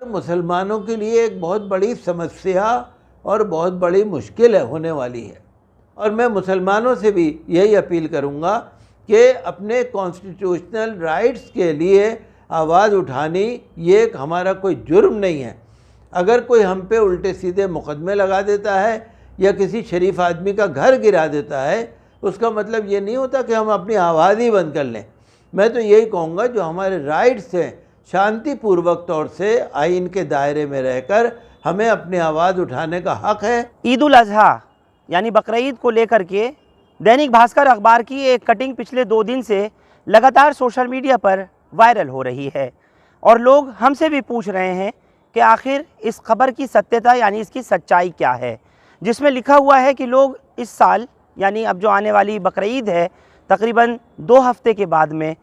मुसलमानों के लिए एक बहुत बड़ी समस्या और बहुत बड़ी मुश्किल होने वाली है। और मैं मुसलमानों से भी यही अपील करूँगा कि अपने कॉन्स्टिट्यूशनल राइट्स के लिए आवाज़ उठानी ये हमारा कोई जुर्म नहीं है। अगर कोई हम पे उल्टे सीधे मुकदमे लगा देता है या किसी शरीफ आदमी का घर गिरा देता है, उसका मतलब ये नहीं होता कि हम अपनी आवाज़ ही बंद कर लें। मैं तो यही कहूँगा, जो हमारे राइट्स हैं, शांतिपूर्वक तौर से आइन के दायरे में रहकर हमें अपनी आवाज़ उठाने का हक़ है। ईद उल अज़हा यानी बकरीद को लेकर के दैनिक भास्कर अखबार की एक कटिंग पिछले 2 दिन से लगातार सोशल मीडिया पर वायरल हो रही है और लोग हमसे भी पूछ रहे हैं कि आखिर इस खबर की सत्यता यानी इसकी सच्चाई क्या है, जिसमें लिखा हुआ है कि लोग इस साल यानी अब जो आने वाली बकरीद है तकरीबन 2 हफ्ते के बाद में,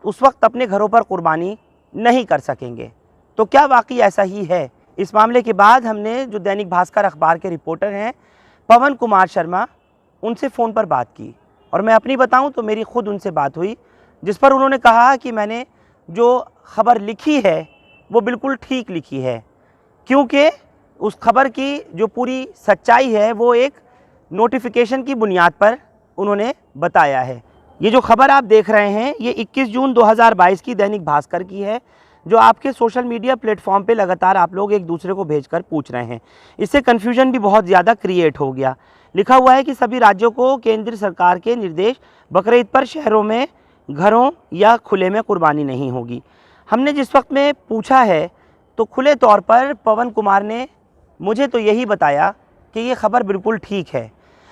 उस वक्त अपने घरों पर कुर्बानी नहीं कर सकेंगे। तो क्या वाकई ऐसा ही है? इस मामले के बाद हमने जो दैनिक भास्कर अखबार के रिपोर्टर हैं पवन कुमार शर्मा, उनसे फ़ोन पर बात की और मैं अपनी बताऊं तो मेरी ख़ुद उनसे बात हुई, जिस पर उन्होंने कहा कि मैंने जो ख़बर लिखी है वो बिल्कुल ठीक लिखी है, क्योंकि उस खबर की जो पूरी सच्चाई है वो एक नोटिफिकेशन की बुनियाद पर उन्होंने बताया है। ये जो खबर आप देख रहे हैं ये 21 जून 2022 की दैनिक भास्कर की है, जो आपके सोशल मीडिया प्लेटफॉर्म पे लगातार आप लोग एक दूसरे को भेजकर पूछ रहे हैं। इससे कन्फ्यूजन भी बहुत ज़्यादा क्रिएट हो गया। लिखा हुआ है कि सभी राज्यों को केंद्र सरकार के निर्देश, बकरीद पर शहरों में, घरों या खुले में कुर्बानी नहीं होगी। हमने जिस वक्त में पूछा है तो खुले तौर पर पवन कुमार ने मुझे तो यही बताया कि ये खबर बिल्कुल ठीक है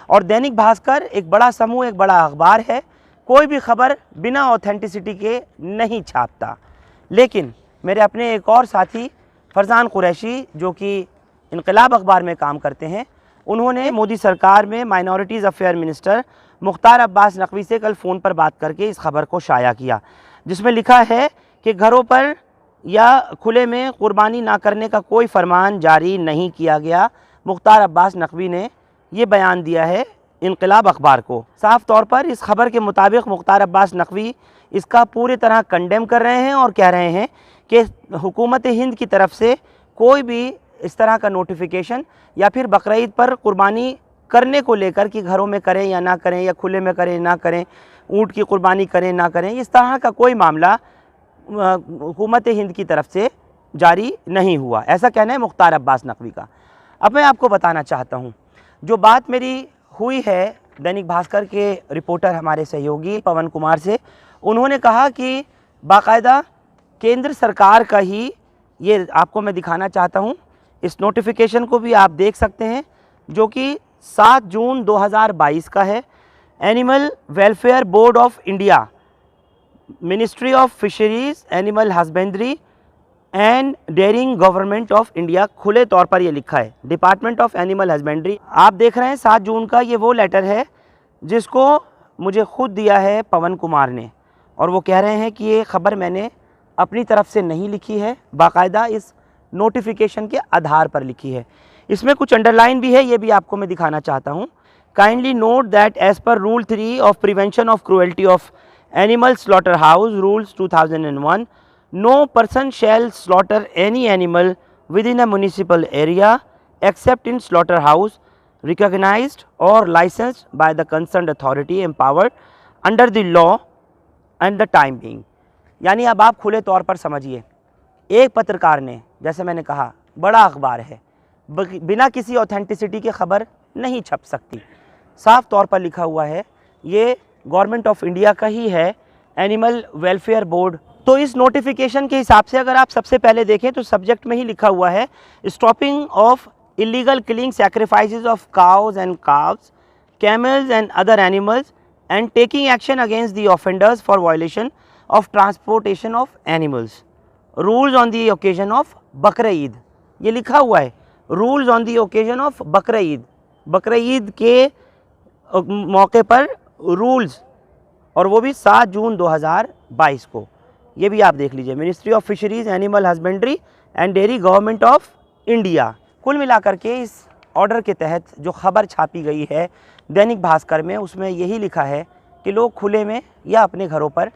और दैनिक भास्कर एक बड़ा समूह, एक बड़ा अखबार है, कोई भी खबर बिना ऑथेंटिसिटी के नहीं छापता। लेकिन मेरे अपने एक और साथी फरजान कुरैशी, जो कि इनकलाब अखबार में काम करते हैं, उन्होंने मोदी सरकार में minorities affair minister Mukhtar Abbas Naqvi से कल फ़ोन पर बात करके इस खबर को शाया किया, जिसमें लिखा है कि घरों पर या खुले में कुर्बानी ना करने का कोई फरमान जारी नहीं किया गया। मुख्तार अब्बास नकवी ने ये बयान दिया है इनकलाब अखबार को। साफ तौर पर इस खबर के मुताबिक मुख्तार अब्बास नकवी इसका पूरी तरह कंडेम कर रहे हैं और कह रहे हैं कि हुकूमत हिंद की तरफ से कोई भी इस तरह का नोटिफिकेशन या फिर बकरीद पर कुर्बानी करने को लेकर कि घरों में करें या ना करें या खुले में करें ना करें, ऊँट की कुर्बानी करें ना करें, इस तरह का कोई मामला हुकूमत हिंद की तरफ से जारी नहीं हुआ। ऐसा कहना है मुख्तार अब्बास नकवी का। अब मैं आपको बताना चाहता हूँ, जो बात मेरी हुई है दैनिक भास्कर के रिपोर्टर हमारे सहयोगी पवन कुमार से, उन्होंने कहा कि बाकायदा केंद्र सरकार का ही, ये आपको मैं दिखाना चाहता हूँ, इस नोटिफिकेशन को भी आप देख सकते हैं, जो कि 7 जून 2022 का है। Animal welfare board of India, ministry of fisheries, animal husbandry and dairying government of India, खुले तौर पर ये लिखा है डिपार्टमेंट ऑफ एनिमल हस्बेंड्री। आप देख रहे हैं 7 जून का ये वो लेटर है जिसको मुझे खुद दिया है पवन कुमार ने, और वो कह रहे हैं कि ये खबर मैंने अपनी तरफ से नहीं लिखी है, बाकायदा इस नोटिफिकेशन के आधार पर लिखी है। इसमें कुछ अंडरलाइन भी है, ये भी आपको मैं दिखाना चाहता हूँ। Kindly note that as per rule 3 of prevention of cruelty of animal slaughter house rules 2001, no person shall slaughter any animal within a municipal area except in slaughterhouse recognized or licensed by the concerned authority empowered under the law and the time being। यानी अब आप खुले तौर पर समझिए, एक पत्रकार ने, जैसे मैंने कहा बड़ा अखबार है, बिना किसी ऑथेंटिसिटी की खबर नहीं छप सकती। साफ तौर पर लिखा हुआ है, ये गवर्नमेंट ऑफ इंडिया का ही है, एनिमल वेलफेयर बोर्ड। तो इस नोटिफिकेशन के हिसाब से अगर आप सबसे पहले देखें तो सब्जेक्ट में ही लिखा हुआ है stopping of illegal killing sacrifices of cows and calves, camels and other animals and taking action against the offenders for violation of transportation of animals, rules on the occasion of Bakrid. ये लिखा हुआ है rules on the occasion of Bakrid, Bakrid के मौके पर rules, और वो भी 7 जून 2022 को। ये भी आप देख लीजिए, ministry of fisheries, animal husbandry and dairy, government of India. कुल मिलाकर के इस ऑर्डर के तहत जो खबर छापी गई है दैनिक भास्कर में, उसमें यही लिखा है कि लोग खुले में या अपने घरों पर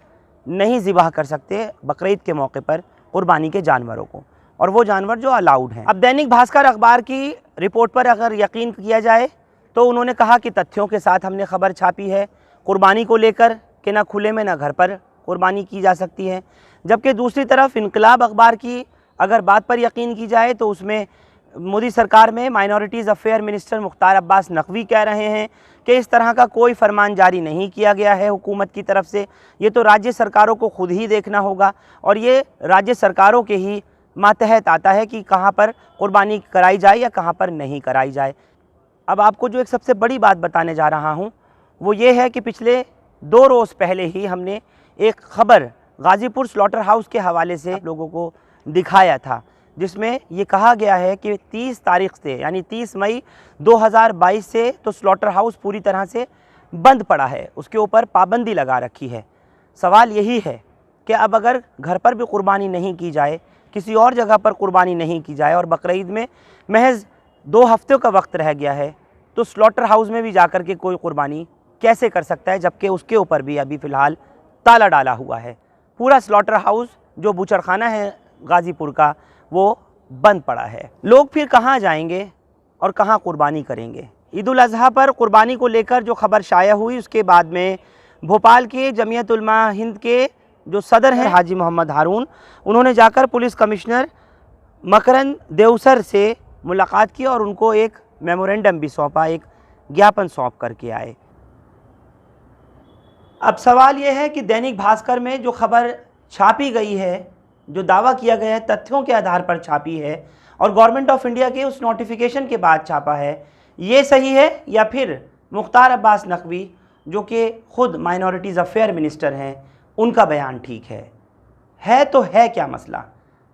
नहीं ज़िबाह कर सकते बकरीद के मौके पर कुर्बानी के जानवरों को। और वो जानवर जो अलाउड हैं। अब दैनिक भास्कर अखबार की रिपोर्ट पर अगर यकीन किया जाए तो उन्होंने कहा कि तथ्यों के साथ हमने खबर छापी है कुर्बानी को लेकर कि ना खुले में ना घर पर कुर्बानी की जा सकती है। जबकि दूसरी तरफ इनकलाब अखबार की अगर बात पर यकीन की जाए तो उसमें मोदी सरकार में minorities affair minister Mukhtar Abbas Naqvi कह रहे हैं कि इस तरह का कोई फरमान जारी नहीं किया गया है हुकूमत की तरफ से। ये तो राज्य सरकारों को खुद ही देखना होगा और ये राज्य सरकारों के ही मातहत आता है कि कहाँ पर कुर्बानी कराई जाए या कहाँ पर नहीं कराई जाए। अब आपको जो एक सबसे बड़ी बात बताने जा रहा हूँ वो ये है कि पिछले 2 रोज़ पहले ही हमने एक खबर गाज़ीपुर स्लॉटर हाउस के हवाले से लोगों को दिखाया था, जिसमें ये कहा गया है कि 30 तारीख से यानी 30 मई 2022 से तो स्लॉटर हाउस पूरी तरह से बंद पड़ा है, उसके ऊपर पाबंदी लगा रखी है। सवाल यही है कि अब अगर घर पर भी कुर्बानी नहीं की जाए, किसी और जगह पर कुर्बानी नहीं की जाए और बकरीद में महज 2 हफ्तों का वक्त रह गया है तो स्लॉटर हाउस में भी जाकर के कोई कुर्बानी कैसे कर सकता है, जबकि उसके ऊपर भी अभी फ़िलहाल ताला डाला हुआ है। पूरा स्लॉटर हाउस जो बूचड़खाना है गाज़ीपुर का वो बंद पड़ा है। लोग फिर कहाँ जाएंगे और कहाँ कुर्बानी करेंगे? ईद उल अज़हा पर कुर्बानी को लेकर जो खबर शाया हुई उसके बाद में भोपाल के जमीयत उलमा हिंद के जो सदर हैं हाजी मोहम्मद हारून, उन्होंने जाकर पुलिस कमिश्नर मकरंद देवसर से मुलाकात की और उनको एक मेमोरेंडम भी सौंपा, एक ज्ञापन सौंप करके आए। अब सवाल यह है कि दैनिक भास्कर में जो खबर छापी गई है, जो दावा किया गया है तथ्यों के आधार पर छापी है और गवर्नमेंट ऑफ इंडिया के उस नोटिफिकेशन के बाद छापा है, ये सही है या फिर मुख्तार अब्बास नकवी जो कि खुद माइनॉरिटीज़ अफेयर मिनिस्टर हैं उनका बयान ठीक है तो है क्या मसला?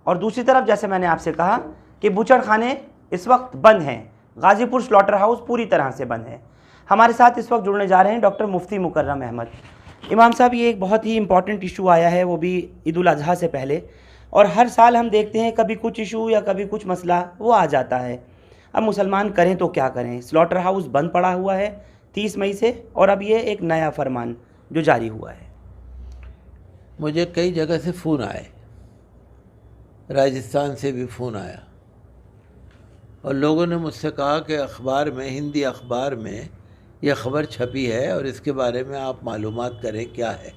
और दूसरी तरफ जैसे मैंने आपसे कहा कि बूचड़खाने इस वक्त बंद हैं, गाज़ीपुर स्लॉटर हाउस पूरी तरह से बंद है। हमारे साथ इस वक्त जुड़ने जा रहे हैं डॉक्टर मुफ्ती मुकर्रम अहमद। इमाम साहब, ये एक बहुत ही इम्पॉर्टेंट इशू आया है, वो भी ईद उल अज़हा से पहले, और हर साल हम देखते हैं कभी कुछ इशू या कभी कुछ मसला वो आ जाता है। अब मुसलमान करें तो क्या करें? स्लॉटर हाउस बंद पड़ा हुआ है 30 मई से और अब ये एक नया फरमान जो जारी हुआ है। मुझे कई जगह से फ़ोन आए, राजस्थान से भी फ़ोन आया और लोगों ने मुझसे कहा कि अखबार में, हिंदी अखबार में यह ख़बर छपी है और इसके बारे में आप मालूमात करें क्या है।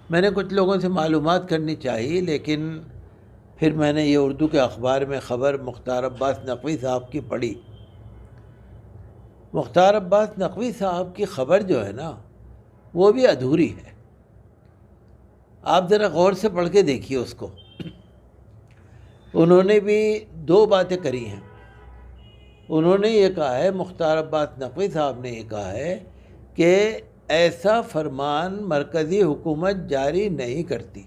मैंने कुछ लोगों से मालूमात करनी चाहिए, लेकिन फिर मैंने ये उर्दू के अखबार में ख़बर मुख्तार अब्बास नकवी साहब की पढ़ी। मुख्तार अब्बास नकवी साहब की ख़बर जो है ना वो भी अधूरी है। आप ज़रा गौर से पढ़ के देखिए उसको। उन्होंने भी 2 बातें करी हैं। उन्होंने ये कहा है, मुख्तार अब्बास नकवी साहब ने ये कहा है कि ऐसा फरमान मरकज़ी हुकूमत जारी नहीं करती,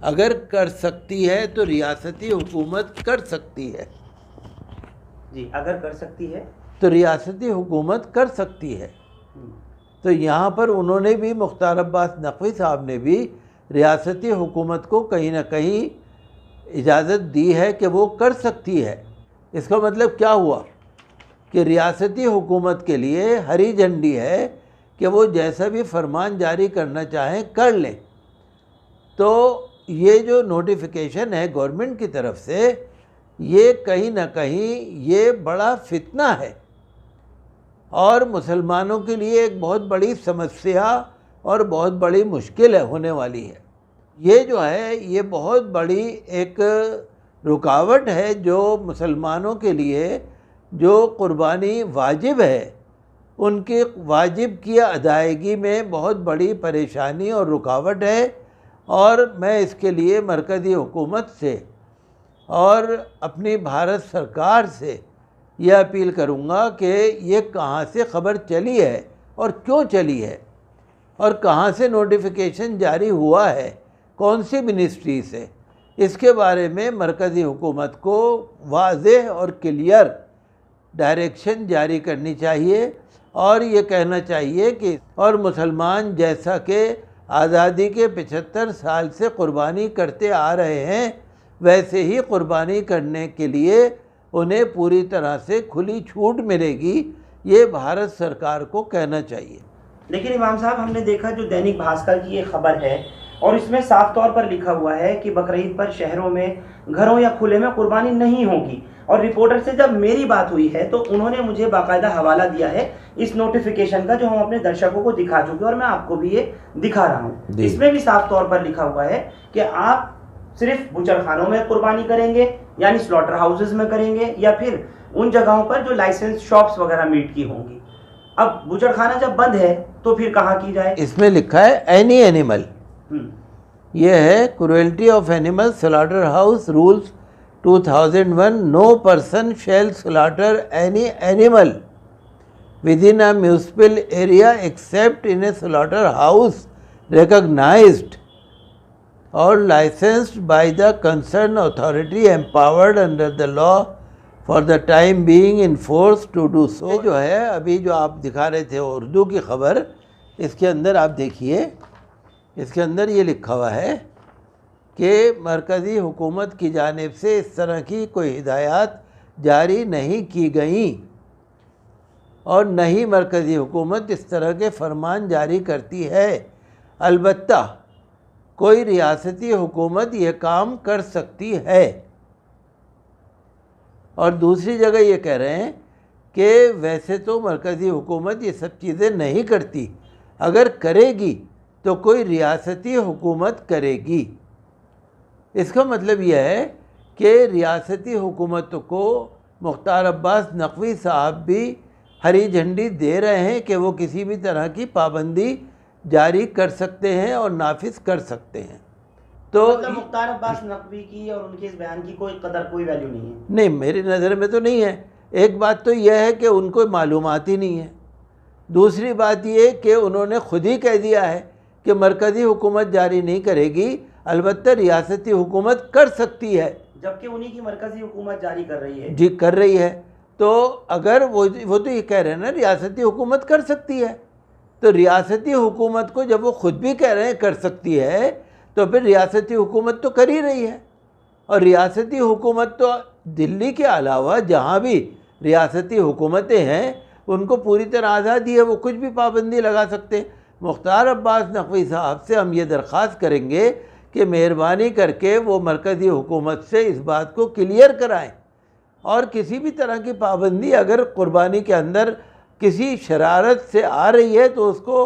अगर कर सकती है तो रियासती हुकूमत कर सकती है। जी, अगर कर सकती है तो रियासती हुकूमत कर सकती है। तो यहाँ पर उन्होंने भी, मुख्तार अब्बास नकवी साहब ने भी रियासती हुकूमत को कहीं ना कहीं इजाज़त दी है कि वो कर सकती है। इसका मतलब क्या हुआ कि रियासती हुकूमत के लिए हरी झंडी है कि वो जैसा भी फरमान जारी करना चाहें कर लें। तो ये जो नोटिफिकेशन है गवर्नमेंट की तरफ से, ये कहीं ना कहीं ये बड़ा फितना है और मुसलमानों के लिए एक बहुत बड़ी समस्या और बहुत बड़ी मुश्किल है होने वाली है। ये जो है ये बहुत बड़ी एक रुकावट है जो मुसलमानों के लिए जो कुर्बानी वाजिब है उनके वाजिब की अदायगी में बहुत बड़ी परेशानी और रुकावट है। और मैं इसके लिए मरकज़ी हुकूमत से और अपनी भारत सरकार से यह अपील करूँगा कि ये कहाँ से ख़बर चली है और क्यों चली है और कहाँ से नोटिफिकेशन जारी हुआ है, कौन सी मिनिस्ट्री से, इसके बारे में मरकज़ी हुकूमत को वाज़ेह और क्लियर डायरेक्शन जारी करनी चाहिए और ये कहना चाहिए कि और मुसलमान जैसा कि आज़ादी के 75 साल से कुर्बानी करते आ रहे हैं वैसे ही कुर्बानी करने के लिए उन्हें पूरी तरह से खुली छूट मिलेगी, ये भारत सरकार को कहना चाहिए। लेकिन इमाम साहब, हमने देखा जो दैनिक भास्कर की ये खबर है और इसमें साफ तौर पर लिखा हुआ है कि बकरीद पर शहरों में, घरों या खुले में कुर्बानी नहीं होगी। और रिपोर्टर से जब मेरी बात हुई है तो उन्होंने मुझे बाकायदा हवाला दिया है इस नोटिफिकेशन का, जो हम अपने दर्शकों को दिखा चुके हैं और मैं आपको भी ये दिखा रहा हूँ। इसमें भी साफ तौर पर लिखा हुआ है कि आप सिर्फ बुचड़खानों में कुर्बानी करेंगे, यानी स्लॉटर हाउसेज में करेंगे, या फिर उन जगहों पर जो लाइसेंस शॉप्स वगैरह मीट की होंगी। अब बुचड़खाना जब बंद है तो फिर कहाँ की जाए? इसमें लिखा है एनी एनिमल। ये है cruelty of animal slaughter house rules 2001। No person shall slaughter any animal within a municipal area except in a slaughter house recognized or licensed by the concerned authority empowered under the law for the time being in force to do so। जो है अभी जो आप दिखा रहे थे उर्दू की खबर, इसके अंदर आप देखिए, इसके अंदर ये लिखा हुआ है कि मरकज़ी हुकूमत की जानिब से इस तरह की कोई हिदायत जारी नहीं की गई और न ही मरकज़ी हुकूमत इस तरह के फरमान जारी करती है। अलबत्ता कोई रियासती हुकूमत ये काम कर सकती है। और दूसरी जगह ये कह रहे हैं कि वैसे तो मरकज़ी हुकूमत ये सब चीज़ें नहीं करती, अगर करेगी तो कोई रियासती हुकूमत करेगी। इसका मतलब यह है कि रियासती हुकूमत को मुख्तार अब्बास नकवी साहब भी हरी झंडी दे रहे हैं कि वो किसी भी तरह की पाबंदी जारी कर सकते हैं और नाफिज कर सकते हैं। तो मतलब मुख्तार अब्बास नकवी की और उनके इस बयान की कोई कदर, कोई वैल्यू नहीं है? नहीं, मेरी नज़र में तो नहीं है। एक बात तो यह है कि उनको मालूमात ही नहीं है। दूसरी बात यह कि उन्होंने खुद ही कह दिया है कि मरकज़ी हुकूमत जारी नहीं करेगी, अलबत्ता रियासती हुकूमत कर सकती है, जबकि उन्हीं की मरकज़ी हुकूमत जारी कर रही है। जी, कर रही है। तो अगर वो तो ये कह रहे हैं ना रियासती हुकूमत कर सकती है, तो रियासती हुकूमत को जब वो खुद भी कह रहे हैं कर सकती है, तो फिर रियासती हुकूमत तो कर ही रही है। और रियासती हुकूमत तो दिल्ली के अलावा जहाँ भी रियासती हुकूमतें हैं उनको पूरी तरह आज़ादी है, वो कुछ भी पाबंदी लगा सकते हैं। मुख्तार अब्बास नकवी साहब से हम ये दरख्वास्त करेंगे कि मेहरबानी करके वो मरकज़ी हुकूमत से इस बात को क्लियर कराएं और किसी भी तरह की पाबंदी अगर कुर्बानी के अंदर किसी शरारत से आ रही है तो उसको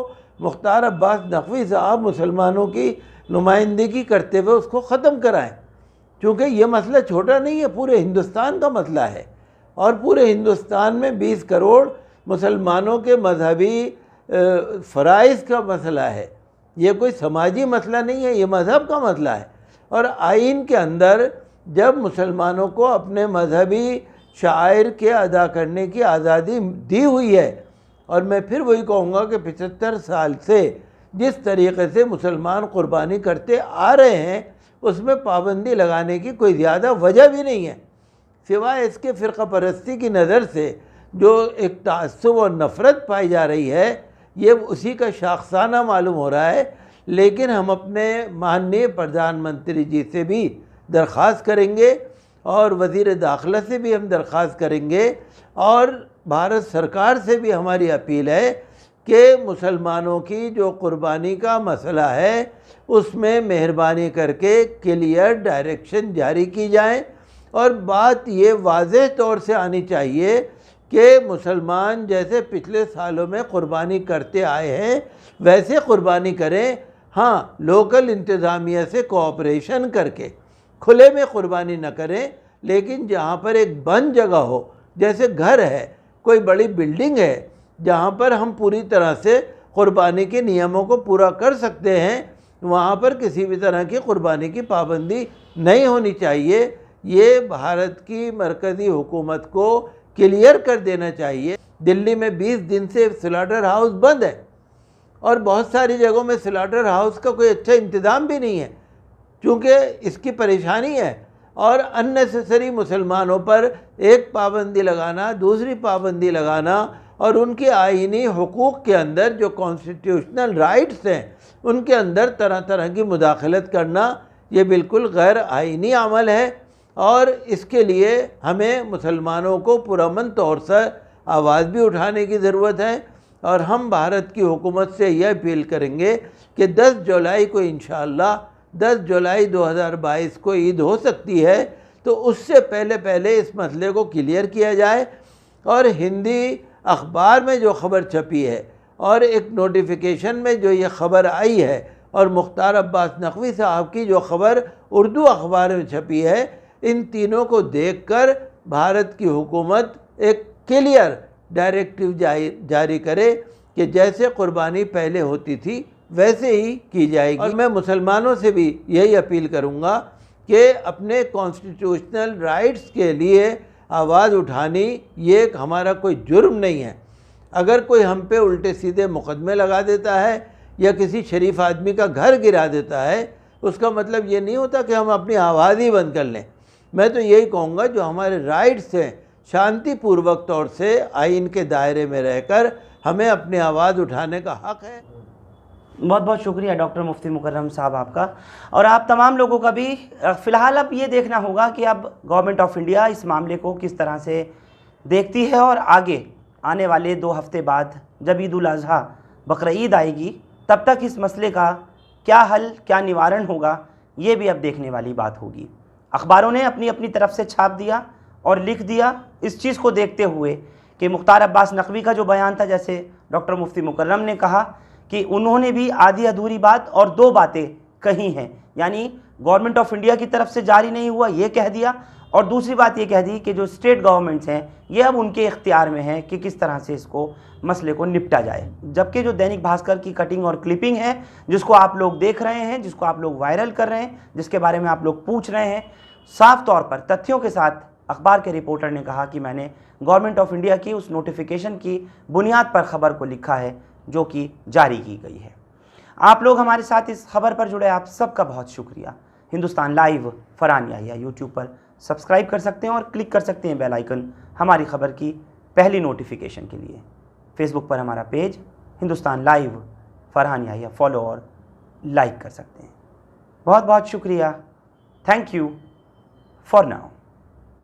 मुख्तार अब्बास नकवी साहब मुसलमानों की नुमाइंदगी करते हुए उसको ख़त्म कराएं, क्योंकि ये मसला छोटा नहीं है, पूरे हिंदुस्तान का मसला है और पूरे हिंदुस्तान में 20 करोड़ मुसलमानों के मजहबी फ़राइज़ का मसला है। ये कोई समाजी मसला नहीं है, ये मज़हब का मसला है। और आइन के अंदर जब मुसलमानों को अपने मजहबी शायर के अदा करने की आज़ादी दी हुई है, और मैं फिर वही कहूँगा कि 75 साल से जिस तरीक़े से मुसलमान कुर्बानी करते आ रहे हैं उसमें पाबंदी लगाने की कोई ज़्यादा वजह भी नहीं है, सिवाय इसके फ़िरक़ा परस्ती की नज़र से जो एक ताअस्सुब और नफ़रत पाई जा रही है, ये उसी का शाखसाना मालूम हो रहा है। लेकिन हम अपने माननीय प्रधानमंत्री जी से भी दरख्वास्त करेंगे और वज़ीर दाखिला से भी हम दरख्वास्त करेंगे और भारत सरकार से भी हमारी अपील है कि मुसलमानों की जो कुर्बानी का मसला है उसमें मेहरबानी करके क्लियर डायरेक्शन जारी की जाए। और बात ये वाज़ेह तौर से आनी चाहिए कि मुसलमान जैसे पिछले सालों में कुर्बानी करते आए हैं वैसे कुर्बानी करें। हाँ, लोकल इंतज़ामिया से कोऑपरेशन करके खुले में कुर्बानी न करें, लेकिन जहाँ पर एक बंद जगह हो, जैसे घर है, कोई बड़ी बिल्डिंग है जहाँ पर हम पूरी तरह से कुर्बानी के नियमों को पूरा कर सकते हैं, वहाँ पर किसी भी तरह की कुर्बानी की पाबंदी नहीं होनी चाहिए। ये भारत की मरकज़ी हुकूमत को क्लियर कर देना चाहिए। दिल्ली में 20 दिन से स्लॉटर हाउस बंद है और बहुत सारी जगहों में स्लॉटर हाउस का कोई अच्छा इंतज़ाम भी नहीं है, क्योंकि इसकी परेशानी है। और अननेसेसरी मुसलमानों पर एक पाबंदी लगाना, दूसरी पाबंदी लगाना और उनके आईनी हुकूक़ के अंदर जो कॉन्स्टिट्यूशनल राइट्स हैं उनके अंदर तरह तरह की मुदाखलत करना, ये बिल्कुल गैर आईनी अमल है। और इसके लिए हमें मुसलमानों को पुरअमन तौर से आवाज़ भी उठाने की ज़रूरत है और हम भारत की हुकूमत से यह अपील करेंगे कि 10 जुलाई को इंशाअल्लाह 10 जुलाई 2022 को ईद हो सकती है, तो उससे पहले पहले इस मसले को क्लियर किया जाए। और हिंदी अखबार में जो ख़बर छपी है और एक नोटिफिकेशन में जो ये ख़बर आई है और मुख्तार अब्बास नकवी साहब की जो ख़बर उर्दू अखबार में छपी है, इन तीनों को देखकर भारत की हुकूमत एक क्लियर डायरेक्टिव जारी करे कि जैसे कुर्बानी पहले होती थी वैसे ही की जाएगी। और मैं मुसलमानों से भी यही अपील करूँगा कि अपने कॉन्स्टिट्यूशनल राइट्स के लिए आवाज़ उठानी ये हमारा कोई जुर्म नहीं है। अगर कोई हम पे उल्टे सीधे मुकदमे लगा देता है या किसी शरीफ आदमी का घर गिरा देता है, उसका मतलब ये नहीं होता कि हम अपनी आवाज़ ही बंद कर लें। मैं तो यही कहूँगा जो हमारे राइट्स हैं शांतिपूर्वक तौर से आइन के दायरे में रहकर हमें अपनी आवाज़ उठाने का हक़ है। बहुत बहुत शुक्रिया डॉक्टर मुफ्ती मुकर्रम साहब आपका। और आप तमाम लोगों का भी फ़िलहाल अब ये देखना होगा कि अब गवर्नमेंट ऑफ इंडिया इस मामले को किस तरह से देखती है और आगे आने वाले 2 हफ्ते बाद जब ईद उल अज़हा बकरीद आएगी तब तक इस मसले का क्या हल, क्या निवारण होगा, ये भी अब देखने वाली बात होगी। अखबारों ने अपनी अपनी तरफ से छाप दिया और लिख दिया इस चीज़ को देखते हुए कि मुख्तार अब्बास नकवी का जो बयान था, जैसे डॉक्टर मुफ्ती मुकर्रम ने कहा कि उन्होंने भी आधी अधूरी बात और 2 बातें कही हैं, यानी गवर्नमेंट ऑफ इंडिया की तरफ से जारी नहीं हुआ ये कह दिया, और दूसरी बात ये कह दी कि जो स्टेट गवर्नमेंट्स हैं ये अब उनके इख्तियार में है कि किस तरह से इसको मसले को निपटा जाए। जबकि जो दैनिक भास्कर की कटिंग और क्लिपिंग है जिसको आप लोग देख रहे हैं, जिसको आप लोग वायरल कर रहे हैं, जिसके बारे में आप लोग पूछ रहे हैं, साफ तौर पर तथ्यों के साथ अखबार के रिपोर्टर ने कहा कि मैंने गवर्नमेंट ऑफ इंडिया की उस नोटिफिकेशन की बुनियाद पर ख़बर को लिखा है जो कि जारी की गई है। आप लोग हमारे साथ इस खबर पर जुड़े, आप सबका बहुत शुक्रिया। हिंदुस्तान लाइव फरहान याहिया यूट्यूब पर सब्सक्राइब कर सकते हैं और क्लिक कर सकते हैं बेल आइकन हमारी खबर की पहली नोटिफिकेशन के लिए। फेसबुक पर हमारा page Hindustan live Farhan Yahiya follow और लाइक कर सकते हैं। बहुत बहुत शुक्रिया। Thank you for now.